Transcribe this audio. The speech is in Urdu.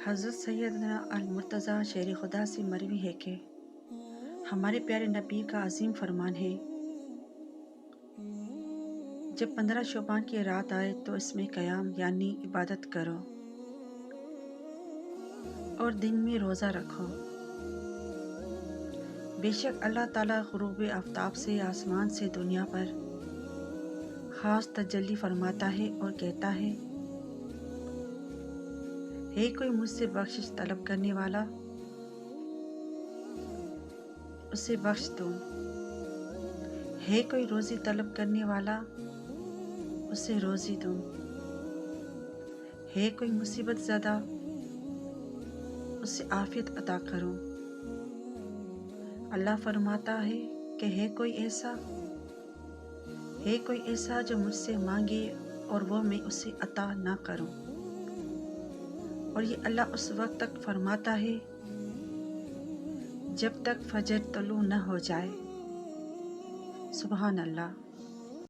حضرت سیدنا المرتضیٰ شیر خدا سے مروی ہے کہ ہمارے پیارے نبی کا عظیم فرمان ہے، جب 15 شعبان کی رات آئے تو اس میں قیام یعنی عبادت کرو اور دن میں روزہ رکھو۔ بے شک اللہ تعالیٰ غروب آفتاب سے آسمان سے دنیا پر خاص تجلی فرماتا ہے اور کہتا ہے، ہے کوئی مجھ سے بخشش طلب کرنے والا، اسے بخش دوں۔ ہے کوئی روزی طلب کرنے والا، اسے روزی دوں۔ ہے کوئی مصیبت زدہ، اسے عافیت عطا کروں۔ اللہ فرماتا ہے کہ ہے کوئی ایسا جو مجھ سے مانگے اور وہ میں اسے عطا نہ کروں۔ اور یہ اللہ اس وقت تک فرماتا ہے جب تک فجر طلوع نہ ہو جائے۔ سبحان اللہ۔